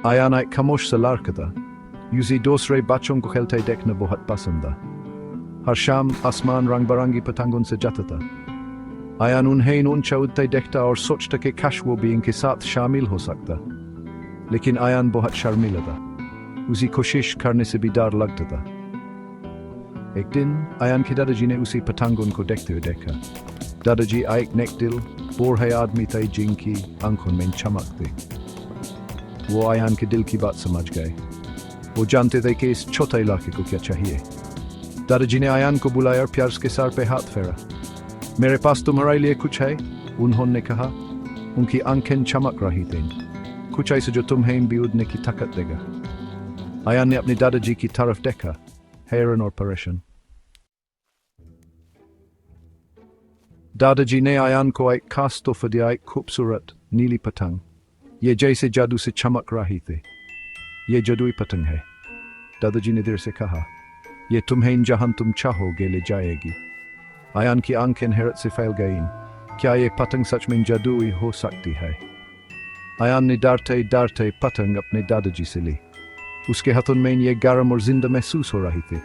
आयान एक खामोश सा लार्क था। यूसी दूसरे बच्चों को खेलते देखना बहुत पसंद था। हर शाम आसमान रंग बिरंगी पतंगों से जाता था। आयान उन्हें ऊंचा उड़ते देखता और सोचता कि काश वो भी इनके साथ शामिल हो सकता। लेकिन आयान बहुत शर्मीला था। उसी कोशिश करने से भी डर लगता था। एक दिन आयान के दादाजी ने उसी पतंगों को देखते हुए देखा। दादाजी एक नेकदिल बूढ़े आदमी थे जिनकी आंखों में चमक थी। वो आयान के दिल की बात समझ गए। वो जानते थे कि इस छोटे इलाके को क्या चाहिए। दादाजी ने आयान को बुलाया और प्यार के सर पे हाथ फेरा। मेरे पास तुम्हारे लिए कुछ है, उन्होंने कहा। उनकी आंखें चमक रही थीं, कुछ ऐसा जो तुम्हें भी उड़ने की ताकत देगा। आयान ने अपने दादाजी की तरफ देखा, हैरान और परेशान। दादाजी ने आयान को एक खास तोहफा दिया, एक खूबसूरत नीली पतंग। ये जैसे जादू से चमक रही थी। ये जादुई पतंग है, दादाजी ने धीरे से कहा। ये तुम्हें जहां तुम चाहोगे ले जाएगी। आयान की आंखें हैरत से फैल गईं। क्या ये पतंग सच में जादुई हो सकती है? आयान ने डरते डरते पतंग अपने दादाजी से ली। उसके हाथों में ये गर्म और जिंदा महसूस हो रही थी।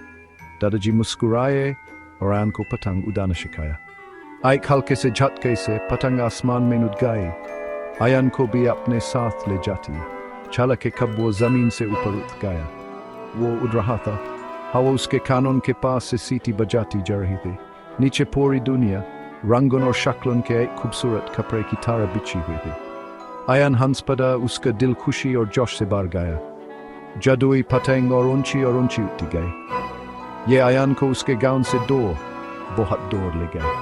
दादाजी मुस्कुराए और आयान को पतंग उड़ाना सिखाया। एक हल्के से झटके से पतंग आसमान में उड़ गई। आयान को भी अपने साथ ले जाती। छाला के कब वो जमीन से ऊपर उठ गया। वो उड़ रहा था। हवा उसके कानों के पास से सीटी बजाती जा रही थी। नीचे पूरी दुनिया रंगों और शक्लों के एक खूबसूरत कपड़े की तरह बिछी हुई थी। आयान हंस पड़ा, उसका दिल खुशी और जोश से भर गया। जादुई पतंग और ऊंची उठती गई। ये आयान को उसके गांव से बहुत दूर ले गए।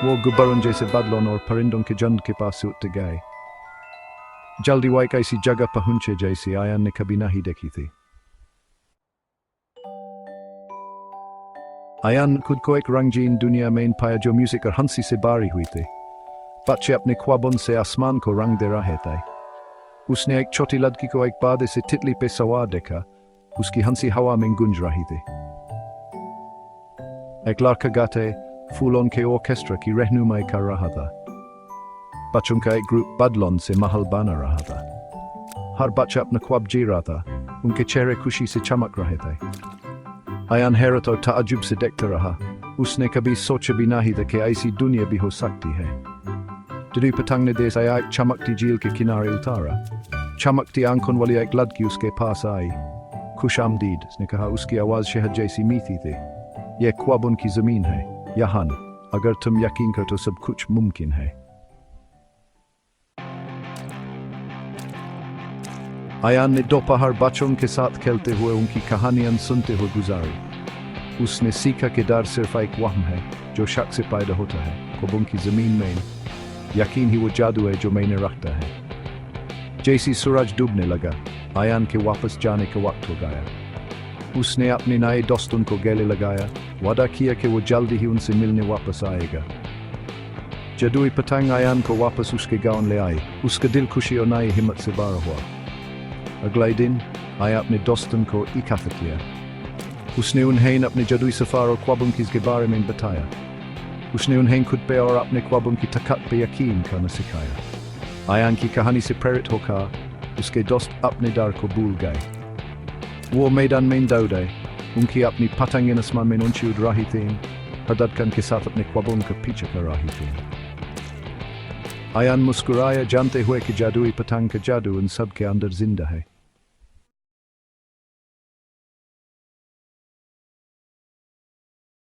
वो गुब्बारों जैसे बादलों और परिंदों के झुंड के पास से उठते गए। जल्दी वो एक ऐसी जगह पहुंचे जैसी आयान ने कभी नहीं देखी थी। आयान खुद को एक रंगीन दुनिया में पाया जो म्यूजिक और हंसी से भरी हुई थी। बच्चे अपने ख्वाबों से आसमान को रंग दे रहे थे। उसने एक छोटी लड़की को एक बादे से तितली पे सवार देखा। उसकी हंसी हवा में गूंज रही थी। एक लड़का गाते फूलों के ऑर्केस्ट्रा की रहनुमाई कर रहा था। बच्चों का एक ग्रुप बादलों से महल बना रहा था। हर बच्चा अपना ख्वाब जी रहा था। उनके चेहरे खुशी से चमक रहे थे। आयान हैरत और ताज्जुब से देखता रहा। उसने कभी सोचा भी नहीं था कि ऐसी दुनिया भी हो सकती है। जादुई पतंग ने देर से एक चमकती झील के किनारे उतारा। चमकती आंखों वाली एक लड़की उसके पास आई। खुशामदीद, उसने कहा। उसकी आवाज शहद जैसी मीठी थी। यह ख्वाबों की जमीन है। यहाँ अगर तुम यकीन करो तो सब कुछ मुमकिन है। आयान ने दोपहर बच्चों के साथ खेलते हुए उनकी कहानियां सुनते हुए गुजारी। उसने सीखा कि डर सिर्फ एक वहम है जो शक से पैदा होता है। ख्वाबों की जमीन में यकीन ही वो जादू है जो मैंने रखता है। जैसी सूरज डूबने लगा, आयान के वापस जाने का वक्त हो गया। उसने अपने नए दोस्तों को गले लगाया, वादा किया कि वो जल्दी ही उनसे मिलने वापस आएगा। जादुई पतंग आयान को वापस उसके गांव ले आई। उसका दिल खुशी और नई हिम्मत से भरा हुआ। अगले दिन आया अपने दोस्तों को इकट्ठा किया। उसने उन्हें अपने जादुई सफर और ख्वाबों के बारे में बताया। उसने उन्हें खुद पे और अपने ख्वाबों की ताकत पे यकीन करना सिखाया। आयान की कहानी से प्रेरित होकर उसके दोस्त अपने डर को भूल गए। वो मैदान में दौड़े। उनकी अपनी पतंगें आसमान में ऊंची उड़ रही थीं। हर धड़कन के साथ अपने ख्वाबों का पीछा कर रही थीं। आयान मुस्कुराया, जानते हुए कि जादुई पतंग का जादू उन सब के अंदर जिंदा है।